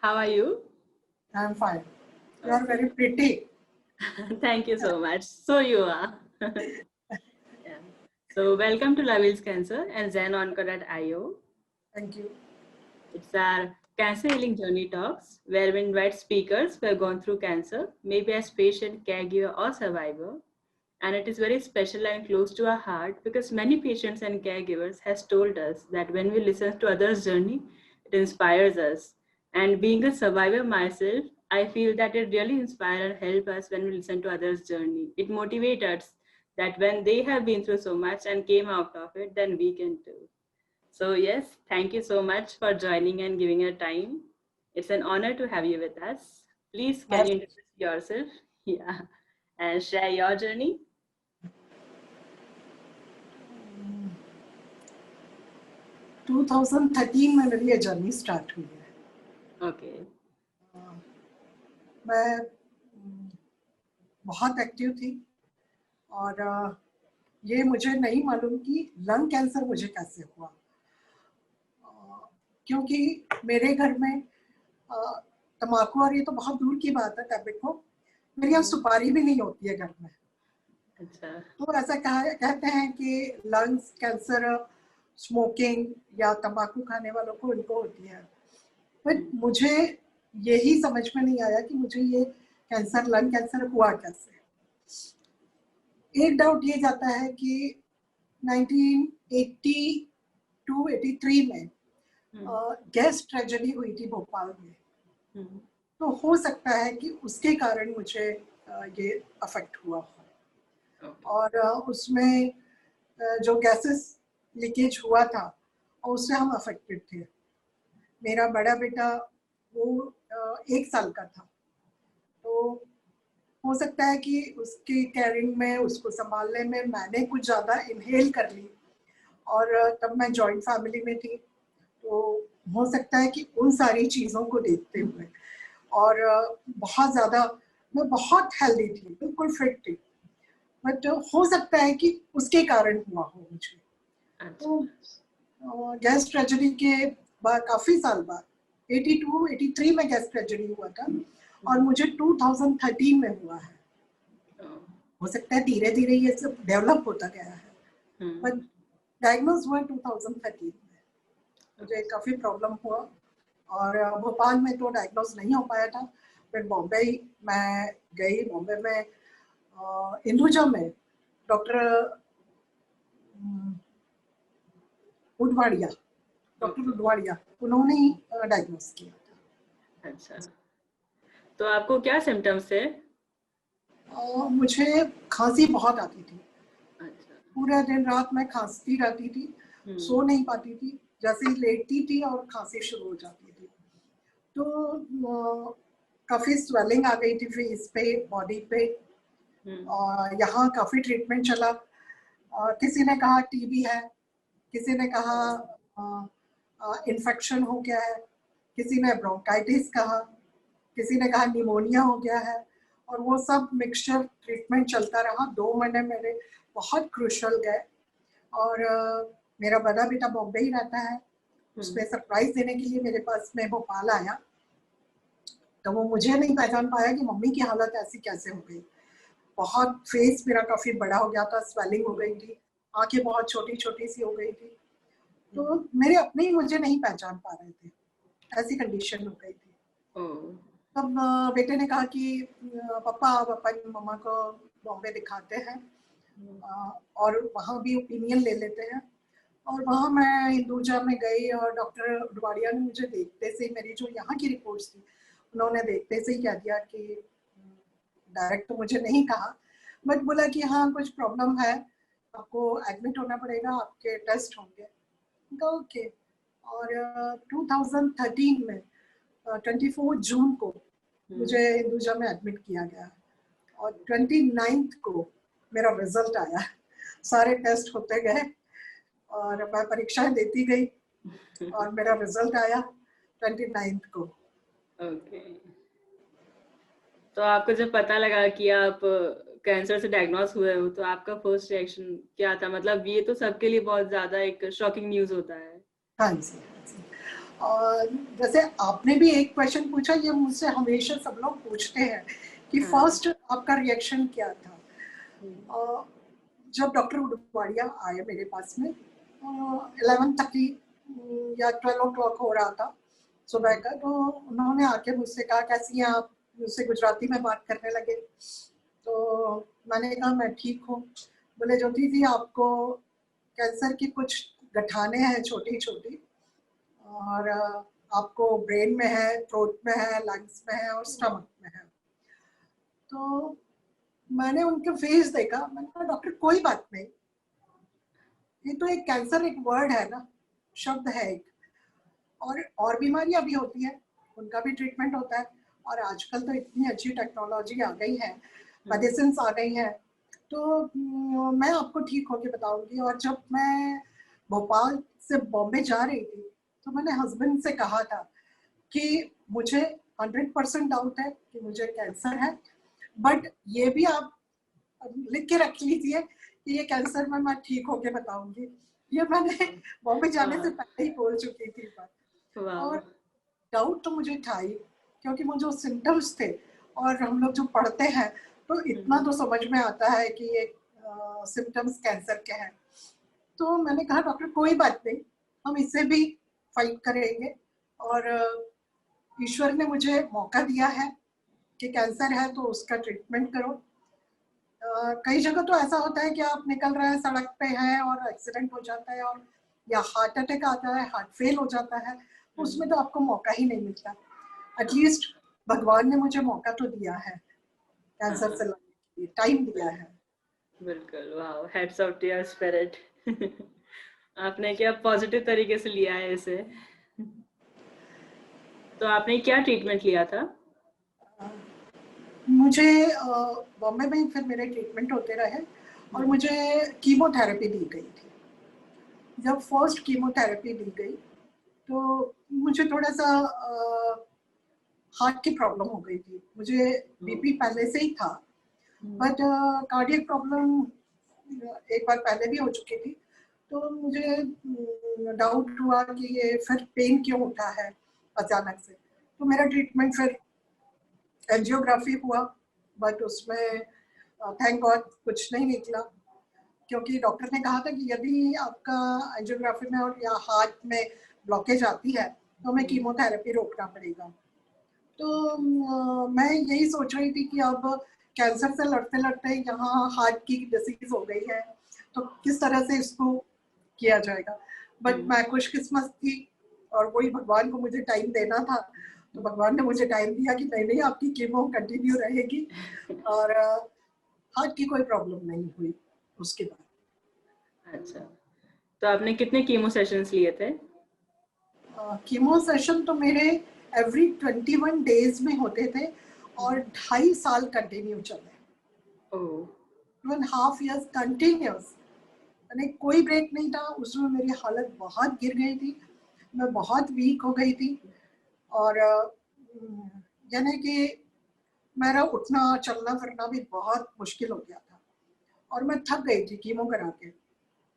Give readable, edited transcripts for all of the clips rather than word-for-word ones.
How are you? I'm fine. You are very pretty. Thank you so much. So you are. Yeah. So welcome to Lavil's Cancer and Zen Oncod.io. Thank you. It's our cancer healing journey talks where we invite speakers who have gone through cancer, maybe as patient, caregiver, or survivor. And it is very special and close to our heart because many patients and caregivers has told us that when we listen to others' journey, it inspires us. And being a survivor myself, I feel that it really inspires and helps us when we listen to others' journey. It motivates us that when they have been through so much and came out of it, then we can too. So yes, thank you so much for joining and giving your time. It's an honor to have you with us. Please, can Yes. you introduce yourself? Yeah, and share your journey. 2013 में मेरी ये journey start हुई है। Okay. मैं बहुत active थी और ये मुझे नहीं मालूम कि लंग कैंसर मुझे कैसे हुआ, क्योंकि मेरे घर में तम्बाकू, और ये तो बहुत दूर की बात है, टैबेको मेरे यहाँ सुपारी भी नहीं होती है घर में। अच्छा। तो ऐसा कहते हैं कि लंग्स कैंसर स्मोकिंग या तंबाकू खाने वालों को इनको होती है, पर मुझे यही समझ में नहीं आया कि मुझे ये कैंसर, लंग कैंसर हुआ कैसे। एक डाउट ये जाता है कि 1982-83 में गैस ट्रेजेडी हुई थी भोपाल में, तो हो सकता है कि उसके कारण मुझे ये अफेक्ट हुआ हो। और उसमें जो गैसेस लीकेज हुआ था और उससे हम अफेक्टेड थे। मेरा बड़ा बेटा वो 1 साल का था, तो हो सकता है कि उसकी केयरिंग में, उसको संभालने में मैंने कुछ ज़्यादा इनहेल कर ली, और तब मैं जॉइंट फैमिली में थी, तो हो सकता है कि उन सारी चीज़ों को देखते हुए, और बहुत ज़्यादा मैं बहुत हेल्दी थी, बिल्कुल फिट थी, बट हो सकता है कि उसके कारण हुआ हो मुझे। तो गैस ट्रेजेडी के बाद काफ़ी साल बाद 82-83 में गैस ट्रेजेडी हुआ था, और मुझे 2013 में हुआ है। हो सकता है धीरे धीरे ये सब डेवलप होता गया है, बट डायग्नोज हुआ 2013 में। मुझे काफ़ी प्रॉब्लम हुआ, और भोपाल में तो डायग्नोज नहीं हो पाया था, फिर बॉम्बे मैं गई। बॉम्बे में हिंदुजा में डॉक्टर उडवाड़िया, उन्होंने ही डायग्नोज किया था। अच्छा, तो आपको क्या सिम्टम्स थे? मुझे खांसी बहुत आती थी। अच्छा। पूरा दिन रात मैं खांसती रहती थी, सो नहीं पाती थी, जैसे ही लेटती थी और खांसी शुरू हो जाती थी। तो काफ़ी स्वेलिंग आ गई थी फेस पे, बॉडी पे, और यहाँ काफ़ी ट्रीटमेंट चला। किसी ने कहा टीबी है, किसी ने कहा इन्फेक्शन हो गया है, किसी ने ब्रोंकाइटिस कहा, किसी ने कहा निमोनिया हो गया है, और वो सब मिक्सचर ट्रीटमेंट चलता रहा। 2 महीने मेरे बहुत क्रूशल गए, और मेरा बड़ा बेटा बॉम्बे ही रहता है, उसमें सरप्राइज देने के लिए मेरे पास में भोपाल आया, तो वो मुझे नहीं पहचान पाया कि मम्मी की हालत ऐसी कैसे हो गई। बहुत फेस मेरा काफ़ी बड़ा हो गया था, स्वेलिंग हो गई थी, आंखें बहुत छोटी छोटी सी हो गई थी, तो मेरे अपने ही मुझे नहीं पहचान पा रहे थे, ऐसी कंडीशन हो गई थी। तब बेटे ने कहा कि पापा आप अपन मम्मा को बॉम्बे दिखाते हैं, और वहाँ भी ओपिनियन ले लेते हैं। और वहाँ मैं हिंदुजा में गई, और डॉक्टर उडवाड़िया ने मुझे देखते से, मेरी जो यहाँ की रिपोर्ट्स थी, उन्होंने देखते से ही कह दिया कि डायरेक्ट तो मुझे नहीं कहा, बट बोला कि हाँ कुछ प्रॉब्लम है, आपको एडमिट होना पड़ेगा, आपके टेस्ट होंगे। ओके। और 2013 में 24 जून को मुझे हिंदुजा में एडमिट किया गया, और 29 को मेरा रिजल्ट आया। सारे टेस्ट होते गए और मैं परीक्षाएं देती गई, और मेरा रिजल्ट आया 29 को। ओके। तो आपको जब पता लगा कि आप कैंसर से डायग्नोस हुए हो, तो आपका फर्स्ट रिएक्शन क्या था? मतलब ये तो सबके लिए बहुत ज्यादा एक शॉकिंग न्यूज होता है। हाँ जी, और जैसे आपने भी एक क्वेश्चन पूछा, ये मुझसे हमेशा सब लोग पूछते हैं कि हाँ। फर्स्ट आपका रिएक्शन क्या था। हम्म, जब डॉक्टर उडवाडिया आए मेरे पास में 11:30 या 12 o'clock हो रहा था सुबह का, तो उन्होंने आके मुझसे कहा कैसी हैं आप, मुझसे गुजराती में बात करने लगे। तो मैंने कहा मैं ठीक हूँ। बोले ज्योति जी आपको कैंसर की कुछ गठाने हैं छोटी छोटी, और आपको ब्रेन में है, थ्रोट में है, लंग्स में है और स्टमक में है। तो मैंने उनके फेस देखा, मैंने कहा डॉक्टर कोई बात नहीं, ये तो एक कैंसर एक वर्ड है ना, शब्द है एक, और बीमारियां भी होती है, उनका भी ट्रीटमेंट होता है। और आजकल तो इतनी अच्छी टेक्नोलॉजी आ गई है, मेडिसिन आ गई हैं, तो मैं आपको ठीक होके बताऊंगी। और जब मैं भोपाल से बॉम्बे जा रही थी, तो मैंने हस्बैंड से कहा था कि मुझे 100% डाउट है कि मुझे कैंसर है, बट ये भी आप लिख के रख लीजिए कि ये कैंसर में मैं ठीक होके बताऊंगी। ये मैंने बॉम्बे जाने से पहले ही बोल चुकी थी बात। वाह। और डाउट तो मुझे था ही, क्योंकि वो जो सिम्टम्स थे, और हम लोग जो पढ़ते हैं तो इतना तो समझ में आता है कि ये सिम्टम्स कैंसर के हैं। तो मैंने कहा डॉक्टर कोई बात नहीं, हम इससे भी फाइट करेंगे। और ईश्वर ने मुझे मौका दिया है कि कैंसर है तो उसका ट्रीटमेंट करो। कई जगह तो ऐसा होता है कि आप निकल रहे हैं, सड़क पे हैं और एक्सीडेंट हो जाता है, और या हार्ट अटैक आता है, हार्ट फेल हो जाता है, उसमें तो आपको मौका ही नहीं मिलता। एटलीस्ट भगवान ने मुझे मौका तो दिया है, कैंसर हाँ, से लड़ने के लिए टाइम दिया है। बिल्कुल। वाह, heads off to your spirit. आपने क्या पॉजिटिव तरीके से लिया है इसे। तो आपने क्या ट्रीटमेंट लिया था? मुझे बॉम्बे में फिर मेरे ट्रीटमेंट होते रहे, और मुझे कीमोथेरेपी दी गई थी। जब फर्स्ट कीमोथेरेपी दी गई तो मुझे थोड़ा सा हार्ट की प्रॉब्लम हो गई थी। मुझे बीपी पहले से ही था, बट कार्डियक प्रॉब्लम एक बार पहले भी हो चुकी थी। तो मुझे डाउट हुआ कि ये फिर पेन क्यों उठा है अचानक से। तो मेरा ट्रीटमेंट फिर एंजियोग्राफी हुआ, बट उसमें थैंक गॉड कुछ नहीं निकला, क्योंकि डॉक्टर ने कहा था कि यदि आपका एंजियोग्राफी में और या हार्ट में ब्लॉकेज आती है तो हमें कीमोथेरेपी रोकना पड़ेगा। तो मैं यही सोच रही थी कि अब कैंसर से लड़ते लड़ते यहाँ हार्ट की डिसीज हो गई है, तो किस तरह से इसको किया जाएगा। बट मैं खुशकिस्मत थी, और वही भगवान को मुझे टाइम देना था, तो भगवान ने मुझे टाइम दिया कि नहीं नहीं आपकी कीमो कंटिन्यू रहेगी, और हार्ट की कोई प्रॉब्लम नहीं हुई उसके बाद। अच्छा, तो आपने कितने कीमो सेशंस लिए थे? कीमो सेशन तो मेरे एवरी 21 डेज में होते थे, और 2.5 साल कंटिन्यू चले, ओह। 2.5 years कंटिन्यूस, यानी कोई ब्रेक नहीं था। उसमें मेरी हालत बहुत गिर गई थी, मैं बहुत वीक हो गई थी, और यानी कि मेरा उठना चलना फिरना भी बहुत मुश्किल हो गया था, और मैं थक गई थी कीमो करा के।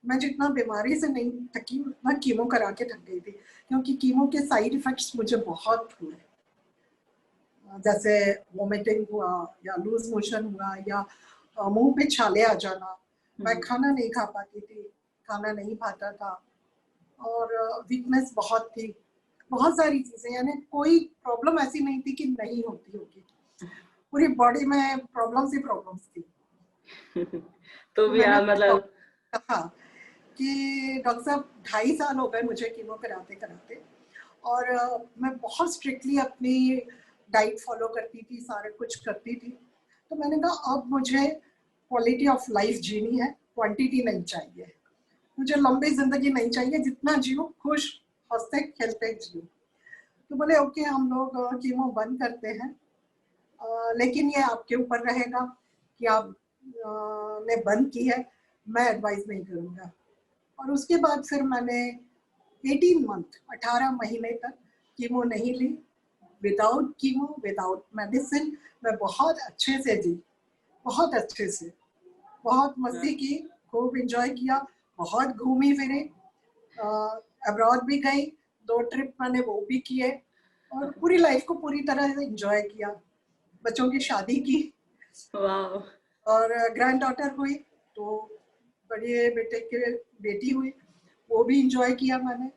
मैं जितना बीमारी से नहीं थकी उतना कीमो करा के थक गई थी, क्योंकि कीमो के साइड इफेक्ट्स मुझे बहुत हुए, जैसे वोमिटिंग हुआ, या लूज मोशन हुआ, या मुंह पे छाले आ जाना। मैं खाना नहीं खा पाती थी, खाना नहीं खाता था, और वीकनेस बहुत थी, बहुत सारी चीजें, यानी कोई प्रॉब्लम ऐसी नहीं थी कि नहीं होती होगी, पूरी बॉडी में प्रॉब्लम्स ही प्रॉब्लम्स थी। तो तो भी मैंने आप अपने मतलब। डॉक्टर को कहा कि डॉक्टर साहब 2.5 साल हो गए मुझे कीमो कराते कराते, और मैं बहुत स्ट्रिक्टली अपनी डाइट फॉलो करती थी, सारा कुछ करती थी। तो मैंने कहा अब मुझे क्वालिटी ऑफ लाइफ जीनी है, क्वांटिटी नहीं चाहिए, मुझे लंबी जिंदगी नहीं चाहिए, जितना जियो खुश हंसते खेलते जियो। तो बोले ओके हम लोग कीमो बंद करते हैं, लेकिन ये आपके ऊपर रहेगा कि आप ने बंद की है, मैं एडवाइस नहीं करूँगा। और उसके बाद फिर मैंने 18 महीने तक कीमो नहीं ली, विदाउट कीमो विदाउट मेडिसिन। मैं बहुत अच्छे से जी, बहुत अच्छे से, बहुत मस्ती की, खूब एंजॉय किया, बहुत घूमी फिरी, अब्रॉड भी गई, 2 ट्रिप मैंने वो भी किए और पूरी लाइफ को पूरी तरह से एंजॉय किया। बच्चों की शादी की वाह। और ग्रैंड डॉटर हुई, तो बड़े बेटे के बेटी हुई, वो भी एंजॉय किया मैंने।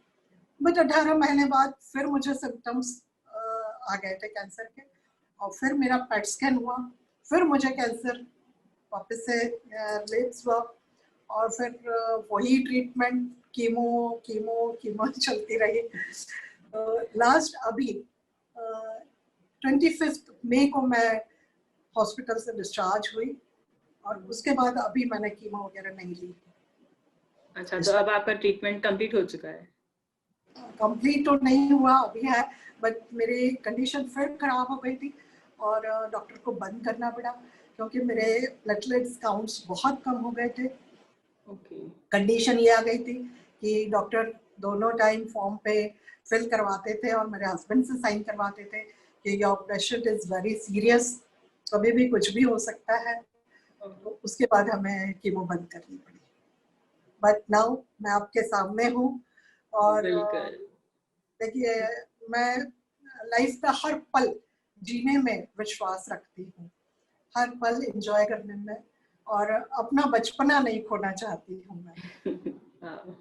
बट 18 महीने बाद फिर मुझे सिम्टम्स आ गए थे कैंसर के, और फिर मेरा पेट स्कैन हुआ, फिर मुझे कैंसर वापस से रिलेट्स हुआ, और फिर वही ट्रीटमेंट, कीमो कीमो कीमो चलती रही। लास्ट अभी 25 मई को मैं हॉस्पिटल से डिस्चार्ज हुई, और उसके बाद अभी मैंने कीमो वगैरह नहीं ली। अच्छा, तो अब आपका ट्रीटमेंट कंप्लीट हो चुका है? कंप्लीट तो नहीं हुआ, अभी है, बट मेरी कंडीशन फिर खराब हो गई थी और डॉक्टर को बंद करना पड़ा, क्योंकि मेरे प्लेटलेट्स काउंट्स बहुत कम हो गए थे। ओके। कंडीशन ये आ गई थी कि डॉक्टर दोनों टाइम फॉर्म पे फिल करवाते थे और मेरे हस्बैंड से साइन करवाते थे कि your patient is very serious, कभी भी कुछ भी हो सकता है। तो उसके बाद हमें कीमो बंद करनी पड़ी। बट नाउ मैं आपके सामने हूँ, और बिल्कुल। देखिए, मैं लाइफ का हर पल जीने में विश्वास रखती हूँ, हर पल एंजॉय करने में, और अपना बचपना नहीं खोना चाहती हूँ मैं। वाह।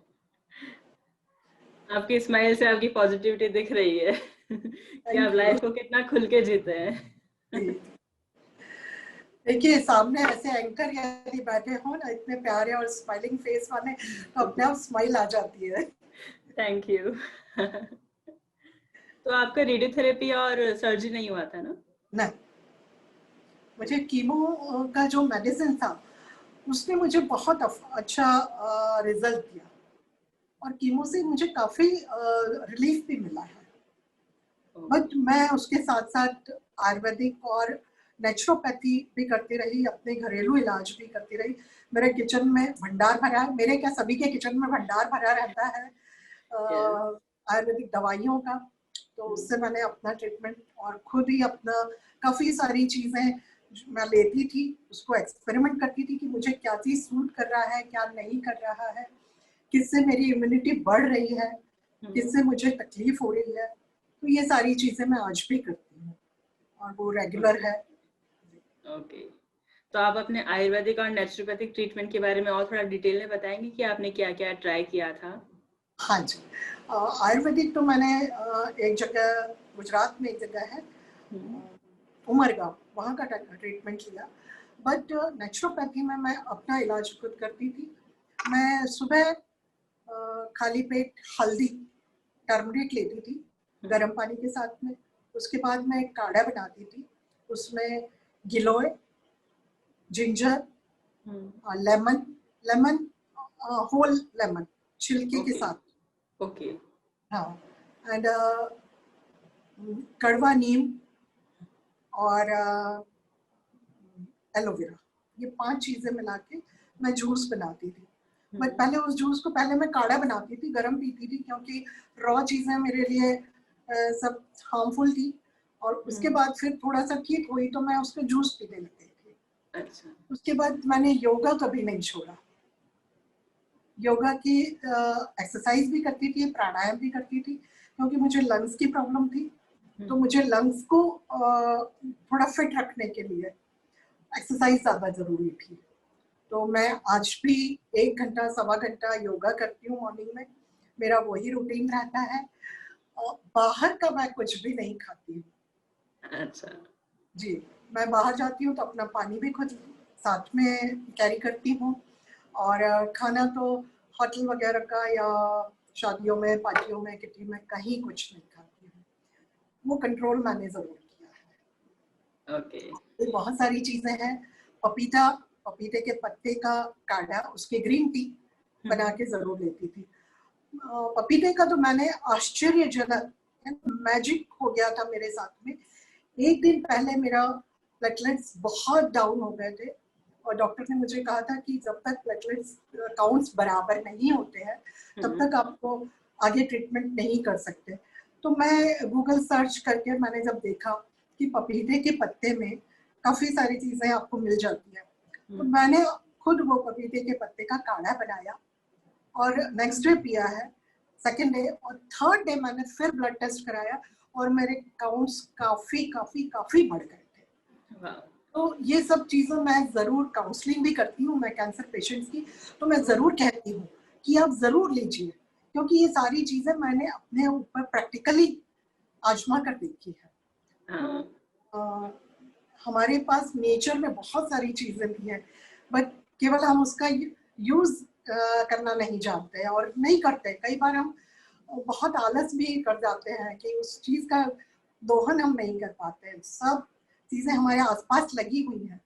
आपकी स्माइल से आपकी पॉजिटिविटी दिख रही है कि आप थैंक यू। लाइफ को कितना खुल के जीते हैं। देखिए, सामने ऐसे एंकर यदि बैठे हो ना, इतने प्यारे और स्माइलिंग फेस वाले, तो अपने आप स्माइल आ जाती है। Thank you. तो आपका रेडियोथेरेपी और सर्जरी नहीं हुआ था ना? नहीं, मुझे कीमो का जो मेडिसिन था उसने मुझे बहुत अच्छा रिजल्ट दिया, और कीमो से मुझे काफी रिलीफ भी मिला है। बट मैं उसके साथ साथ आयुर्वेदिक और नेचुरोपैथी भी करती रही, अपने घरेलू इलाज भी करती रही। मेरे किचन में भंडार भरा है, मेरे क्या सभी के किचन में भंडार भरा रहता है आयुर्वेदिक दवाइयों का। तो उससे मैंने अपना ट्रीटमेंट और खुद ही अपना काफ़ी सारी चीज़ें मैं लेती थी, उसको एक्सपेरिमेंट करती थी कि मुझे क्या चीज़ सूट कर रहा है, क्या नहीं कर रहा है, किससे मेरी इम्यूनिटी बढ़ रही है, किससे मुझे तकलीफ हो रही है। तो ये सारी चीज़ें मैं आज भी करती हूँ, और वो रेगुलर है। ओके। तो आप अपने आयुर्वेदिक और नेचुरोपैथिक ट्रीटमेंट के बारे में और थोड़ा डिटेल में बताएंगे कि आपने क्या-क्या ट्राई किया था? हाँ जी, आयुर्वेदिक तो मैंने एक जगह गुजरात में एक जगह है हुँ। उमरगांव, वहाँ का ट्रीटमेंट लिया। बट नेचुरोपैथी में मैं अपना इलाज खुद करती थी। मैं सुबह खाली पेट हल्दी, टर्मरिक लेती थी गर्म पानी के साथ में। उसके बाद मैं एक काढ़ा बनाती थी, उसमें गिलोय, जिंजर, हुँ। लेमन, लेमन होल लेमन छिलके के ओके, साथ, ओके, हाँ, एंड कड़वा नीम और एलोवेरा, ये 5 चीज़ें मिला के मैं जूस बनाती थी। हुँ, बट पहले उस जूस को पहले मैं काढ़ा बनाती थी, गरम पीती थी, क्योंकि रॉ चीज़ें मेरे लिए सब हार्मफुल थी। और उसके हुँ। बाद फिर थोड़ा-सा ठीक हुई तो मैं उसका जूस पीने लग गई थी। अच्छा, उसके बाद मैंने योगा कभी नहीं छोड़ा। योगा की एक्सरसाइज भी करती थी, प्राणायाम भी करती थी, क्योंकि मुझे लंग्स की प्रॉब्लम थी। हुँ, तो मुझे लंग्स को थोड़ा फिट रखने के लिए एक्सरसाइज ज़्यादा ज़रूरी थी। तो मैं आज भी 1 घंटा, सवा घंटा योगा करती हूँ मॉर्निंग में। मेरा वही रूटीन रहता है। बाहर का मैं कुछ भी नहीं खाती हूँ। अच्छा, जी, मैं बाहर जाती हूँ तो अपना पानी भी खुद साथ में कैरी करती हूँ, और खाना तो होटल वगैरह का या शादियों में, पार्टियों में, किटी में कहीं कुछ नहीं खाती हूँ। वो कंट्रोल मैंने ज़रूर किया है। ओके। तो बहुत सारी चीज़ें हैं। पपीता, पपीते के पत्ते का काढ़ा, उसकी ग्रीन टी हुँ, बना के ज़रूर लेती थी। पपीते का तो मैंने आश्चर्यजनक मैजिक हो गया था मेरे साथ में। एक दिन पहले मेरा प्लेटलेट्स बहुत डाउन हो गए थे, और डॉक्टर ने मुझे कहा था कि जब तक प्लेटलेट्स काउंट्स बराबर नहीं होते हैं, तब हुँ, तक आपको आगे ट्रीटमेंट नहीं कर सकते। तो मैं गूगल सर्च करके मैंने जब देखा कि पपीते के पत्ते में काफ़ी सारी चीज़ें आपको मिल जाती हैं, तो हुँ। मैंने खुद वो पपीते के पत्ते का काढ़ा बनाया और नेक्स्ट डे पिया है। सेकेंड डे, और थर्ड डे मैंने फिर ब्लड टेस्ट कराया और मेरे काउंट्स काफी काफी काफी बढ़ गए थे। वाह। तो ये सब चीज़ें मैं ज़रूर, काउंसलिंग भी करती हूँ मैं कैंसर पेशेंट्स की, तो मैं ज़रूर कहती हूँ कि आप ज़रूर लीजिए, क्योंकि ये सारी चीज़ें मैंने अपने ऊपर प्रैक्टिकली आजमा कर देखी है। हाँ, तो हमारे पास नेचर में बहुत सारी चीज़ें भी हैं, बट केवल हम उसका यूज़ करना नहीं जानते हैं और नहीं करते। कई बार हम बहुत आलस भी कर जाते हैं कि उस चीज़ का दोहन हम नहीं कर पाते हैं। सब चीज़ें हमारे आसपास लगी हुई हैं,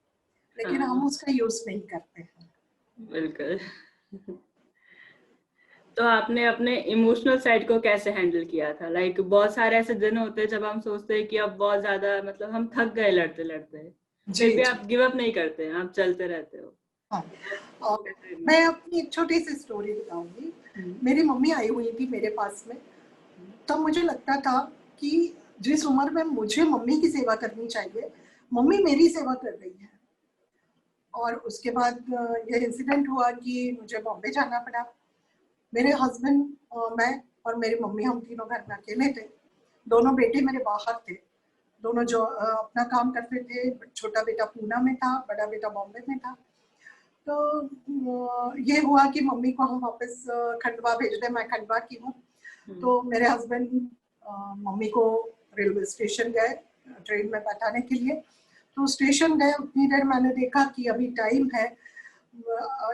लेकिन हाँ, हम उसका यूज़ नहीं करते हैं। बिल्कुल। तो आपने अपने इमोशनल साइड को कैसे हैंडल किया था? लाइक बहुत सारे ऐसे दिन होते हैं जब हम सोचते हैं कि अब बहुत ज़्यादा मतलब हम थक गए लड़ते-लड़ते। जी, फिर भी जी। आप गिव अप नहीं करते हैं, आप चलते रहते हो। हाँ, तो और वो कैसे मैं मैनेज? अपनी एक छोटी-सी स्टोरी बताऊँगी। हुँ, मेरी मम्मी आई हुई थी मेरे पास में, हुँ, तब मुझे लगता था कि जिस उम्र में मुझे मम्मी की सेवा करनी चाहिए, मम्मी मेरी सेवा कर रही है। और उसके बाद ये इंसिडेंट हुआ कि मुझे बॉम्बे जाना पड़ा। मेरे हस्बैंड, मैं और मेरी मम्मी, हम तीनों घर में अकेले थे। दोनों बेटे मेरे बाहर थे। दोनों जो अपना काम करते थे। छोटा बेटा पूना में था, बड़ा बेटा बॉम्बे में था। तो ये हुआ कि मम्मी को हम वापस खंडवा भेज दें, मैं खंडवा की हूँ। हुँ, तो मेरे हस्बैंड मम्मी को रेलवे स्टेशन गए ट्रेन में बैठाने के लिए। तो स्टेशन गए, उतनी देर मैंने देखा कि अभी टाइम है,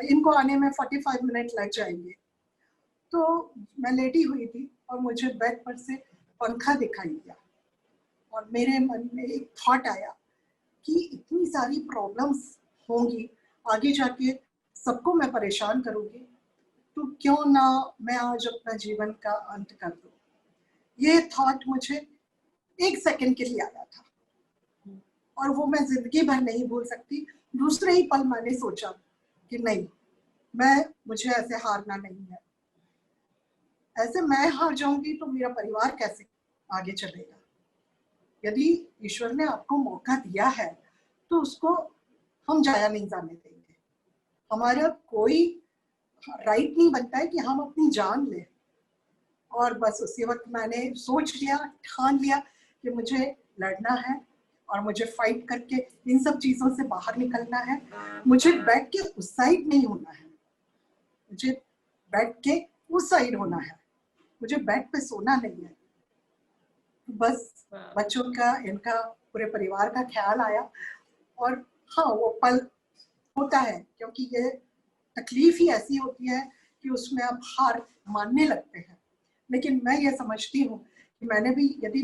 इनको आने में 45 मिनट लग जाएंगे। तो मैं लेटी हुई थी और मुझे बेड पर से पंखा दिखाई दिया और मेरे मन में एक थॉट आया कि इतनी सारी प्रॉब्लम्स होंगी आगे जाके, सबको मैं परेशान करूंगी, तो क्यों ना मैं आज अपना जीवन का अंत कर दूं। ये थॉट मुझे 1 सेकंड के लिए आया था हुँ, और वो मैं जिंदगी भर नहीं भूल सकती। दूसरे ही पल मैंने सोचा कि नहीं, मुझे ऐसे हारना नहीं है। ऐसे मैं हार जाऊंगी तो मेरा परिवार कैसे आगे चलेगा। यदि ईश्वर ने आपको मौका दिया है तो उसको हम जाया नहीं जाने देंगे। हमारा कोई राइट नहीं बनता है कि हम अपनी जान लें। और बस उसी वक्त मैंने सोच लिया, ठान लिया कि मुझे लड़ना है और मुझे फाइट करके इन सब चीजों से बाहर निकलना है। मुझे बेड के उस साइड नहीं होना है, मुझे बेड के उस साइड होना है, मुझे बेड पे सोना नहीं है। बस वाह! बच्चों का, इनका, पूरे परिवार का ख्याल आया। और हाँ, वो पल होता है क्योंकि ये तकलीफ ही ऐसी होती है कि उसमें आप हार मानने लगते हैं। लेकिन मैं ये समझती हूँ कि मैंने भी यदि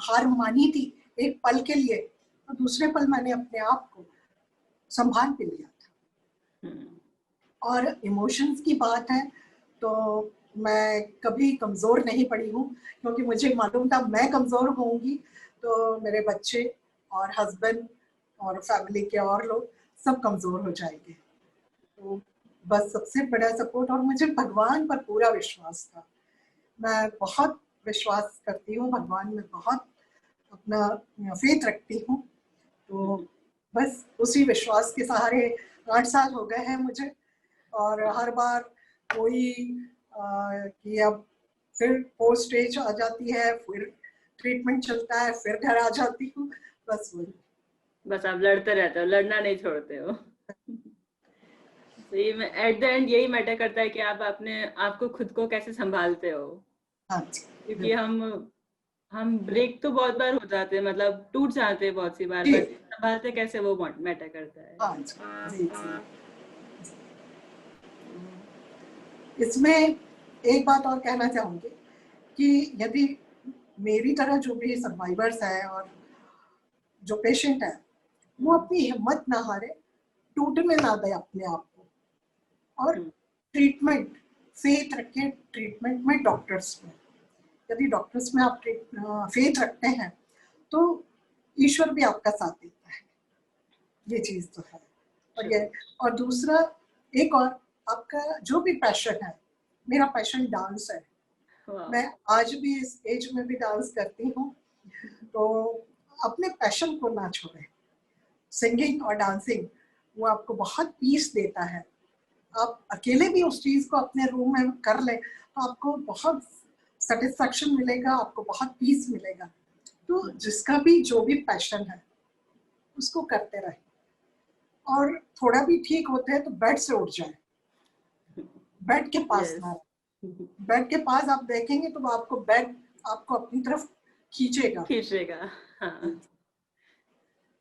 हार मानी थी एक पल के लिए, तो दूसरे पल मैंने अपने आप को संभाल के लिया था। हुँ, और इमोशंस की बात है तो मैं कभी कमज़ोर नहीं पड़ी हूँ, क्योंकि मुझे मालूम था मैं कमज़ोर होंगी तो मेरे बच्चे और हस्बैंड और फैमिली के और लोग सब कमज़ोर हो जाएंगे। तो बस सबसे बड़ा सपोर्ट, और मुझे भगवान पर पूरा विश्वास था। मैं बहुत विश्वास करती हूँ भगवान में, बहुत अपना फेथ रखती हूँ। तो हुँ, बस उसी विश्वास के सहारे 8 साल हो गए हैं मुझे। और हर बार कोई कि अब फिर पोस्ट स्टेज आ जाती है, फिर ट्रीटमेंट चलता है, फिर घर आ जाती हूँ। बस वही। बस आप लड़ते रहते हो, लड़ना नहीं छोड़ते हो। सही में एट द एंड यही मैटर करता है कि आप अपने आपको खुद को कैसे सँभालते हो। हाँ जी, क्योंकि बिल्कुल। हम ब्रेक तो बहुत बार हो जाते हैं मतलब टूट जाते हैं बहुत सी बार, जी, बट सँभालते कैसे वो मैटर करता है। हाँ जी, जी, जी। इसमें एक बात और कहना चाहूँगी कि यदि मेरी तरह जो भी सर्वाइवर्स हैं और जो पेशेंट है, वो हुँ, अपनी हिम्मत ना हारे, टूटने ना दे अपने आप को। और हुँ, ट्रीटमेंट, फेथ रखें ट्रीटमेंट में, डॉक्टर्स में। यदि डॉक्टर्स में आप फेथ रखते हैं तो ईश्वर भी आपका साथ देता है। ये चीज़ तो है। और ये, ट्रू। और दूसरा, एक और, आपका जो भी पैशन है, मेरा पैशन डांस है। वाओ! मैं आज भी इस एज में भी डांस करती हूँ। तो अपने पैशन को ना छोड़ें। सिंगिंग और डांसिंग वो आपको बहुत पीस देता है। आप अकेले भी उस चीज को अपने रूम में कर ले तो आपको बहुत सेटिस्फैक्शन मिलेगा, आपको बहुत पीस मिलेगा। तो जिसका भी जो भी पैशन है उसको करते रहे, और थोड़ा भी ठीक होते हैं तो बेड से उठ जाए, बेड के पास यस। ना रहे। बेड के पास आप देखेंगे तो आपको बेड आपको अपनी तरफ खींचेगा। खींचेगा। हाँ।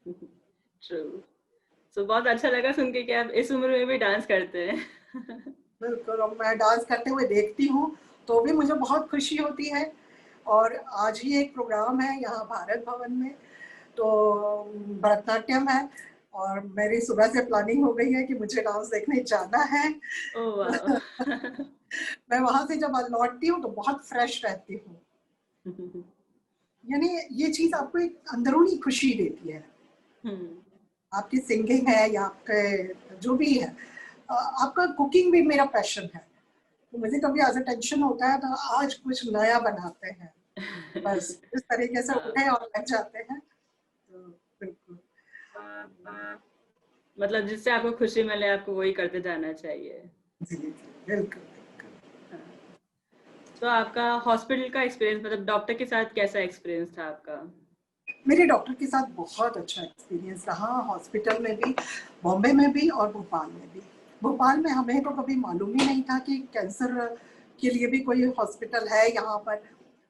ट्रू। सो बहुत अच्छा लगा सुन के कि आप इस उम्र में भी डांस करते हैं। बिल्कुल, और मैं डांस करते हुए देखती हूँ तो भी मुझे बहुत खुशी होती है। और आज ही एक प्रोग्राम है यहाँ भारत भवन में, तो भरतनाट्यम है, और मेरी सुबह से प्लानिंग हो गई है कि मुझे डांस देखने जाना है। ओह वाह। मैं वहां से जब लौटती हूँ तो बहुत फ्रेश रहती हूँ। यानी ये चीज आपको एक अंदरूनी खुशी देती है। आपकी सिंगिंग है या आपके जो भी है, आपका कुकिंग भी मेरा पैशन है। तो मुझे कभी ऐसा टेंशन होता है तो आज कुछ नया बनाते हैं, बस इस तरीके से हाँ, उठे और लग जाते हैं। तो बिल्कुल। मतलब जिससे आपको खुशी मिले आपको वही करते जाना चाहिए। जी जी, बिल्कुल बिल्कुल। हाँ। तो आपका हॉस्पिटल का एक्सपीरियंस, मतलब डॉक्टर के साथ कैसा एक्सपीरियंस था आपका? मेरे डॉक्टर के साथ बहुत अच्छा एक्सपीरियंस रहा, हॉस्पिटल में भी, बॉम्बे में भी और भोपाल में भी। भोपाल में हमें तो कभी मालूम ही नहीं था कि कैंसर के लिए भी कोई हॉस्पिटल है यहाँ पर।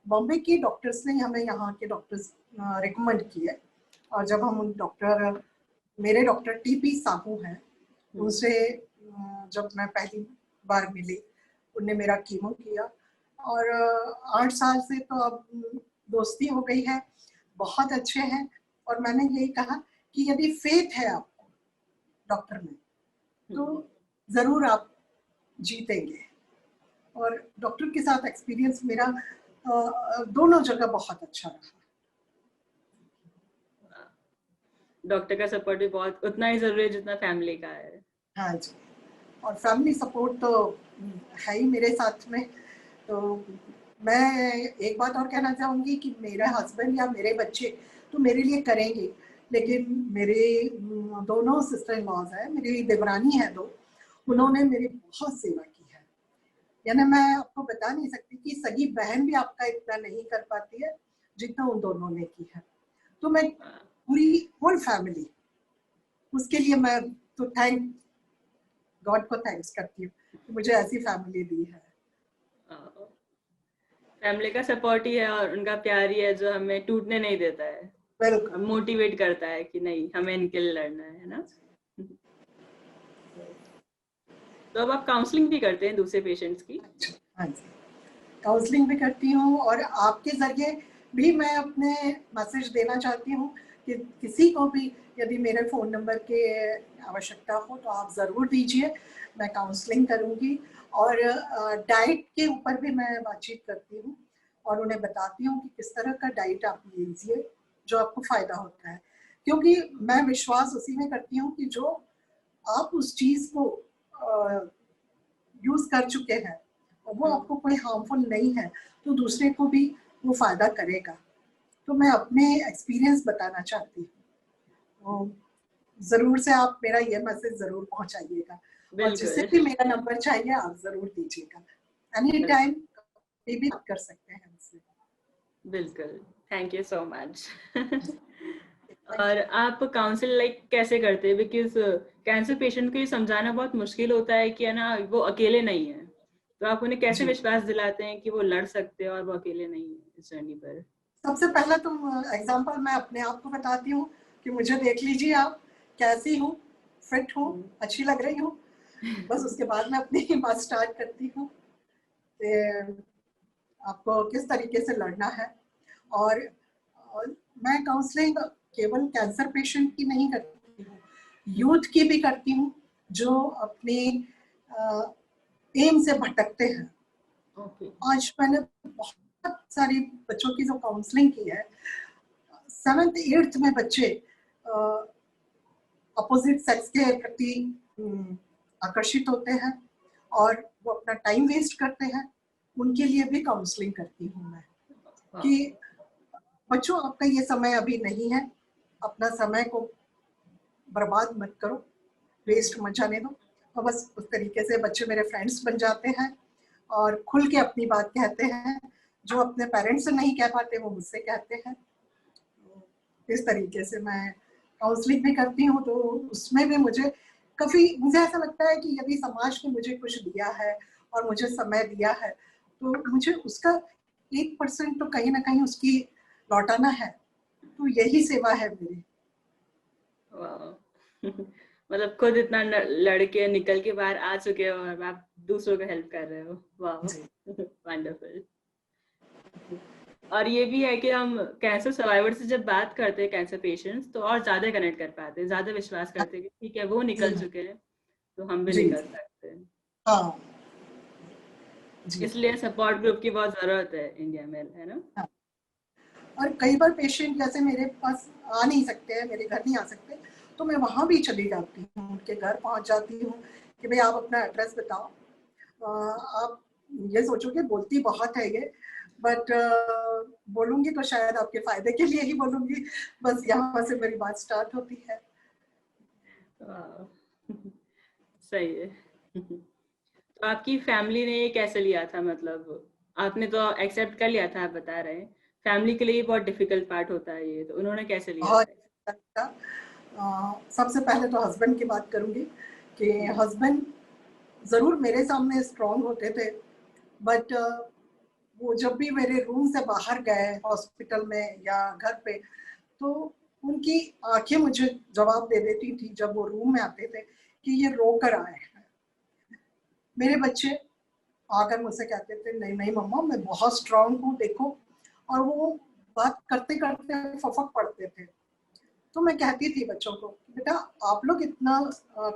बॉम्बे के डॉक्टर्स ने हमें यहाँ के डॉक्टर्स रिकमेंड किए, और जब हम उन डॉक्टर, मेरे डॉक्टर टीपी साहू हैं, उनसे जब मैं पहली बार मिली, उनने मेरा कीमो किया, और 8 साल से तो अब दोस्ती हो गई है, बहुत अच्छे हैं। और मैंने यही कहा कि यदि फेथ है आपको डॉक्टर में तो जरूर आप जीतेंगे। और डॉक्टर के साथ एक्सपीरियंस मेरा दोनों जगह बहुत अच्छा रहा। डॉक्टर का सपोर्ट भी बहुत उतना ही जरूरी है जितना फैमिली का है। हाँ जी, और फैमिली सपोर्ट तो है ही मेरे साथ में। तो मैं एक बात और कहना चाहूँगी कि मेरा हस्बैंड या मेरे बच्चे तो मेरे लिए करेंगे, लेकिन मेरे दोनों सिस्टर इन लॉज हैं, मेरी देवरानी है दो, उन्होंने मेरी बहुत सेवा की है। यानी मैं आपको बता नहीं सकती कि सगी बहन भी आपका इतना नहीं कर पाती है जितना उन दोनों ने की है। तो मैं पूरी होल फैमिली, उसके लिए मैं तो थैंक गॉड को थैंक्स करती हूँ कि मुझे ऐसी फैमिली दी है। फैमिली का सपोर्ट ही है और उनका प्यार ही है जो हमें टूटने नहीं देता है और बिल्कुल। मोटिवेट करता है कि नहीं हमें इनके लिए लड़ना है ना। तो अब आप काउंसलिंग भी करते हैं दूसरे पेशेंट्स की? अच्छा, हाँ जी, काउंसलिंग भी करती हूँ, और आपके ज़रिए भी मैं अपने मैसेज देना चाहती हूँ कि किसी को भी यदि मेरे फ़ोन नंबर की आवश्यकता हो तो आप ज़रूर दीजिए, मैं काउंसलिंग करूँगी। और डाइट के ऊपर भी मैं बातचीत करती हूँ, और उन्हें बताती हूँ कि किस तरह का डाइट आप लीजिए जो आपको फ़ायदा होता है। क्योंकि मैं विश्वास उसी में करती हूँ कि जो आप उस चीज़ को यूज़ कर चुके हैं और वो आपको कोई हार्मफुल नहीं है, तो दूसरे को भी वो फ़ायदा करेगा। तो मैं अपने एक्सपीरियंस बताना चाहती हूँ। तो ज़रूर से आप मेरा ये मैसेज ज़रूर पहुँचाइएगा, और जिसे बिल्कुल। भी मेरा नंबर चाहिए आप ज़रूर दीजिएगा। एनी टाइम कभी भी आप कर सकते हैं मुझसे। बिल्कुल। Thank you so much. Thank और यू। आप काउंसिल लाइक कैसे करते हैं? बिकॉज कैंसर पेशेंट को ये समझाना बहुत मुश्किल होता है कि है ना वो अकेले नहीं है। तो आप उन्हें कैसे जी, विश्वास दिलाते हैं कि वो लड़ सकते हैं और वो अकेले नहीं है इस जर्नी पर? सबसे पहला तो एग्ज़ाम्पल मैं अपने आप को बताती हूँ कि मुझे देख लीजिए आप, कैसी हूँ, फिट हूँ, अच्छी लग रही हूँ। बस उसके बाद मैं अपनी बात स्टार्ट करती हूँ कि आपको किस तरीके से लड़ना है। और मैं काउंसलिंग केवल कैंसर पेशेंट की नहीं करती हूँ, यूथ की भी करती हूँ जो अपने एम से भटकते हैं। ओके। आज मैंने बहुत सारी बच्चों की जो काउंसलिंग की है, 7th 8th में बच्चे अपोजिट सेक्स के प्रति आकर्षित होते हैं और वो अपना टाइम वेस्ट करते हैं। उनके लिए भी काउंसलिंग करती हूँ मैं कि बच्चों आपका ये समय अभी नहीं है, अपना समय को बर्बाद मत करो, वेस्ट मत जाने दो, और बस उस तरीके से बच्चे मेरे फ्रेंड्स बन जाते हैं और खुल के अपनी बात कहते हैं, जो अपने पेरेंट्स से नहीं कह पाते वो मुझसे कहते हैं। तो इस तरीके से मैं काउंसलिंग भी करती हूँ, तो उसमें भी मुझे ऐसा लगता है कि यदि समाज ने मुझे कुछ दिया है और मुझे समय दिया है, तो मुझे उसका 1% तो कहीं ना कहीं उसकी लौटाना है। तो यही सेवा है मेरी। वाह मतलब खुद इतना लड़के निकल के बाहर आ चुके हो और आप दूसरों को हेल्प कर रहे हो। वाह जी। वंडरफुल। और ये भी है कि हम कैंसर सर्वाइवर से जब बात करते हैं, कैंसर पेशेंट्स, तो और ज्यादा कनेक्ट कर पाते हैं, ज्यादा विश्वास करते हैं कि ठीक है वो जी निकल चुके हैं तो हम भी जी निकल जी। सकते हैं। हाँ जी। इसलिए सपोर्ट ग्रुप की बहुत जरूरत है इंडिया में, है ना? हाँ। और कई बार पेशेंट जैसे मेरे पास आ नहीं सकते हैं, मेरे घर नहीं आ सकते, तो मैं वहाँ भी चली जाती हूँ, उनके घर पहुँच जाती हूँ कि भाई आप अपना एड्रेस बताओ। आप ये सोचोगे बोलती बहुत है ये, बट बोलूँगी तो शायद आपके फ़ायदे के लिए ही बोलूँगी, बस यहाँ से मेरी बात स्टार्ट होती है। वाह सही है। तो आपकी फैमिली ने ये कैसे लिया था? मतलब आपने तो एक्सेप्ट कर लिया था, आप बता रहे हैं, फैमिली के लिए बहुत डिफिकल्ट पार्ट होता है ये, तो उन्होंने कैसे लिया बहुत था? अच्छा। सबसे पहले तो हस्बैंड की बात करूँगी कि हस्बैंड ज़रूर मेरे सामने स्ट्रॉन्ग होते थे, बट वो जब भी मेरे रूम से बाहर गए हॉस्पिटल में या घर पे, तो उनकी आंखें मुझे जवाब दे देती थी जब वो रूम में आते थे कि ये रो कर आए हैं। मेरे बच्चे आकर मुझसे कहते थे नहीं नहीं मम्मा मैं बहुत स्ट्रांग हूँ देखो, और वो बात करते करते फफक पड़ते थे। तो मैं कहती थी बच्चों को बेटा आप लोग इतना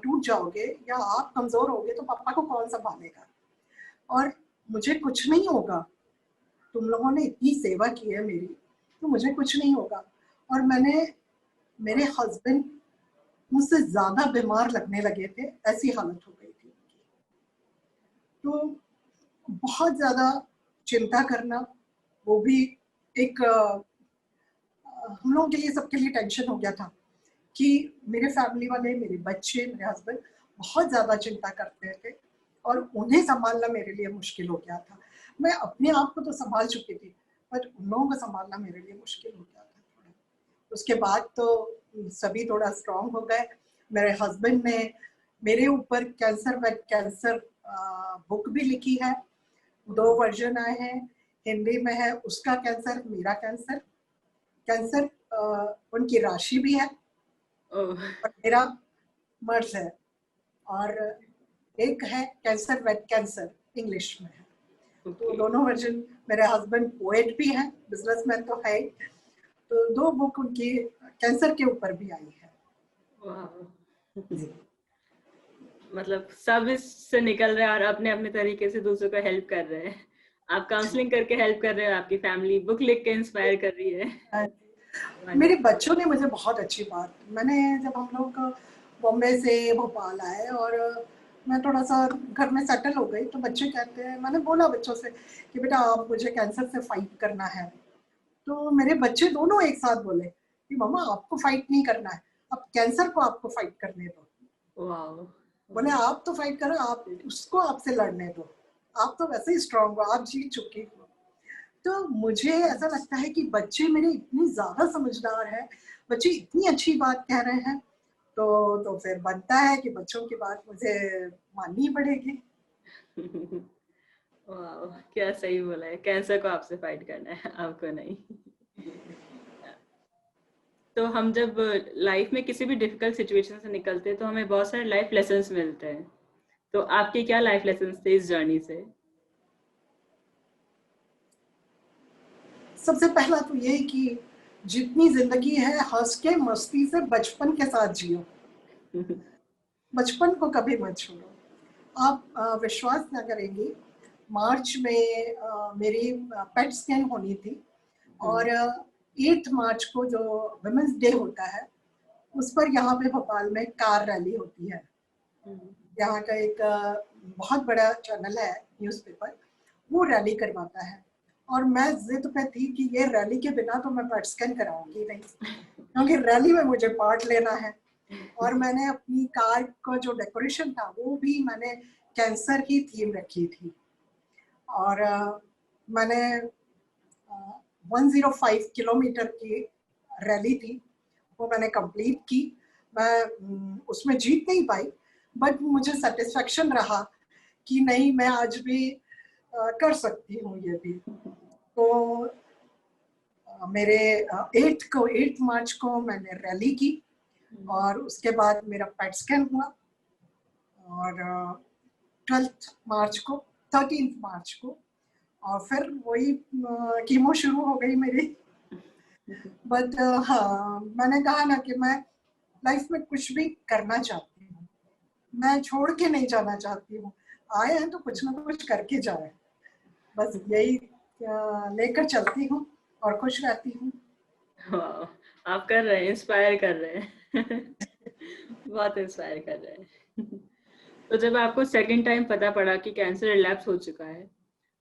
टूट जाओगे या आप कमजोर होगे तो पापा को कौन संभालेगा, और मुझे कुछ नहीं होगा, तुम लोगों ने इतनी सेवा की है मेरी, तो मुझे कुछ नहीं होगा। और मेरे हस्बैंड मुझसे ज्यादा बीमार लगने लगे थे, ऐसी हालत हो गई थी। तो बहुत ज्यादा चिंता करना, वो भी एक हम लोगों के लिए, सबके लिए टेंशन हो गया था कि मेरे फैमिली वाले, मेरे बच्चे, मेरे हस्बैंड बहुत ज्यादा चिंता करते थे और उन्हें संभालना मेरे लिए मुश्किल हो गया था। मैं अपने आप को तो संभाल चुकी थी, बट उन लोगों को संभालना मेरे लिए मुश्किल हो गया था थोड़ा। उसके बाद तो सभी थोड़ा स्ट्रांग हो गए। मेरे हस्बैंड ने मेरे ऊपर कैंसर विद कैंसर बुक भी लिखी है, 2 वर्जन आए हैं, हिंदी में है उसका कैंसर मेरा कैंसर। कैंसर उनकी राशि भी है ओह और मेरा मर्ज है, और एक है कैंसर विद कैंसर, इंग्लिश में है। तो ओके। दोनों वर्जन, मेरे हस्बैंड पोएट भी हैं, बिजनेसमैन तो है ही, तो 2 बुक उनकी कैंसर के ऊपर भी आई है। वाह जी। मतलब सब इससे निकल रहे हैं और अपने अपने तरीके से दूसरों को हेल्प कर रहे हैं। आप काउंसलिंग करके हेल्प कर रहे हो, आपकी फैमिली बुक लिख के इंस्पायर कर रही है। हाँ, मेरे वंडरफुल। बच्चों ने मुझे बहुत अच्छी बात, मैंने जब हम लोग बॉम्बे से भोपाल आए और मैं थोड़ा सा घर में सेटल हो गई, तो बच्चे कहते हैं, मैंने बोला बच्चों से कि बेटा आप मुझे कैंसर से फाइट करना है, तो मेरे बच्चे दोनों एक साथ बोले कि मम्मा आपको फाइट नहीं करना है, अब कैंसर को आपको फाइट करने दो। वाओ बोले आप तो फाइट करो, आप उसको आपसे लड़ने दो, आप तो वैसे ही स्ट्रांग हो, आप जीत चुकी हो। तो मुझे ऐसा लगता है कि बच्चे मेरे इतनी ज्यादा समझदार हैं, बच्चे इतनी अच्छी बात कह रहे हैं, तो फिर बनता है कि बच्चों की बात मुझे माननी पड़ेगी। वाओ क्या सही बोला है, कैंसर को आपसे फाइट करना है, आपको नहीं। तो हम जब लाइफ में किसी भी डिफिकल्ट सिचुएशन से निकलते हैं तो हमें बहुत सारे लाइफ लेसन्स मिलते हैं। तो आपके क्या लाइफ लेसन्स थे इस जर्नी से? सबसे पहला तो ये कि जितनी जिंदगी है हंस के मस्ती से बचपन के साथ जियो, बचपन को कभी मत छोड़ो। आप विश्वास ना करेंगी, मार्च में मेरी पेट स्कैन होनी थी, और 8 मार्च को जो वुमेन्स डे होता है, उस पर यहाँ पे भोपाल में कार रैली होती है। यहाँ का एक बहुत बड़ा चैनल है न्यूज़पेपर, वो रैली करवाता है, और मैं जिद पे थी कि ये रैली के बिना तो मैं पेट स्कैन कराऊंगी नहीं, क्योंकि रैली में मुझे पार्ट लेना है। और मैंने अपनी कार का जो डेकोरेशन था वो भी मैंने कैंसर की थीम रखी थी। और मैंने 105 किलोमीटर की रैली थी, वो मैंने कंप्लीट की। मैं उसमें जीत नहीं पाई, बट मुझे सेटिस्फेक्शन रहा कि नहीं, मैं आज भी कर सकती हूँ ये भी। तो मेरे 8 मार्च को मैंने रैली की, और उसके बाद मेरा पेट स्कैन हुआ, और 12 मार्च को 13 मार्च को, और फिर वही कीमो शुरू हो गई मेरी। बट हाँ, मैंने कहा ना कि मैं लाइफ में कुछ भी करना चाहती हूँ, मैं छोड़ के नहीं जाना चाहती हूँ। आए हैं तो कुछ ना कुछ करके जाए, बस यही लेकर चलती हूँ और खुश रहती हूँ। वाह, आप कर रहे हैं, इंस्पायर कर रहे हैं। बहुत इंस्पायर कर रहे हैं। तो जब आपको सेकंड टाइम पता पड़ा कि कैंसर रिलैप्स हो चुका है,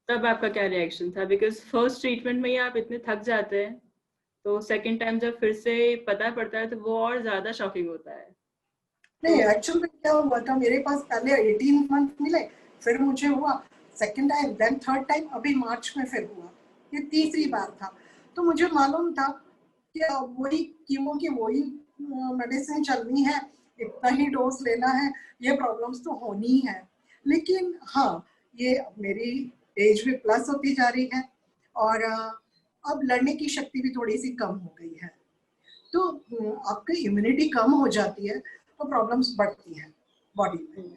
तब आपका क्या रिएक्शन था? बिकॉज फर्स्ट ट्रीटमेंट में ही आप इतने थक जाते हैं, तो सेकंड टाइम जब फिर से पता पड़ता है तो वो और ज्यादा शॉकिंग होता है। नहीं, तो एक्चुअल में क्या हुआ था, मेरे पास पहले 18 मंथ मिले, फिर मुझे हुआ second time, then third time, अभी मार्च में फिर हुआ, ये तीसरी बार था। तो मुझे मालूम था कि अब वही कीमो की वही मेडिसिन चलनी है, इतना ही डोज लेना है, ये प्रॉब्लम्स तो होनी ही है। लेकिन हाँ, ये मेरी एज भी प्लस होती जा रही है, और अब लड़ने की शक्ति भी थोड़ी सी कम हो गई है। तो आपकी इम्यूनिटी कम हो जाती है तो प्रॉब्लम्स बढ़ती हैं बॉडी में।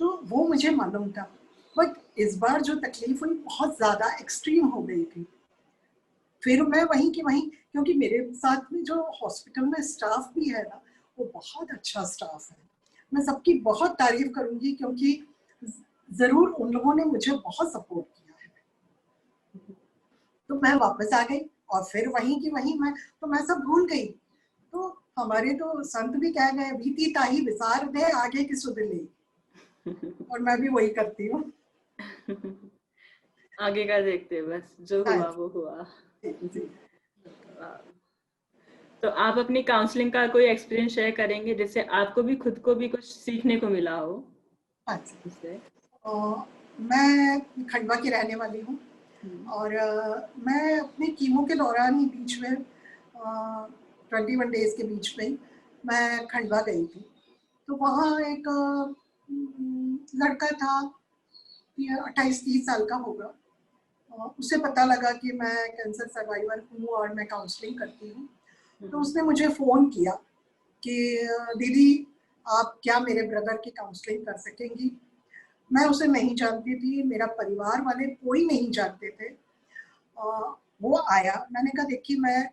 तो वो मुझे मालूम था, बट इस बार जो तकलीफ हुई बहुत ज़्यादा एक्सट्रीम हो गई थी। फिर मैं वहीं की वहीं, क्योंकि मेरे साथ में जो हॉस्पिटल में स्टाफ भी है ना, वो बहुत अच्छा स्टाफ है। मैं सबकी बहुत तारीफ करूंगी, क्योंकि ज़रूर उन लोगों ने मुझे बहुत सपोर्ट किया है। तो मैं वापस आ गई, और फिर वहीं की वहीं मैं सब भूल गई। तो हमारे तो संत भी कह गए, बीती ताही विसार दे, आगे की सुध ले। और मैं भी वही करती हूँ। आगे का देखते हैं, बस जो हाँ हुआ वो हुआ। जी जी। तो आप अपनी काउंसलिंग का कोई एक्सपीरियंस शेयर करेंगे जिससे आपको भी खुद को भी कुछ सीखने को मिला हो हाँ जी। उससे? मैं खंडवा की रहने वाली हूँ, हम्म, और मैं अपने कीमो के दौरान ही बीच में 21 डेज के बीच में मैं खंडवा गई थी। तो वहाँ एक लड़का था, ये 28-30 साल का होगा। उसे पता लगा कि मैं कैंसर सर्वाइवर हूँ और मैं काउंसलिंग करती हूँ। तो हम्म, उसने मुझे फ़ोन किया कि दीदी, आप क्या मेरे ब्रदर की काउंसलिंग कर सकेंगी? मैं उसे नहीं जानती थी, मेरा परिवार वाले कोई नहीं जानते थे। वो आया, मैंने कहा देखिए, मैं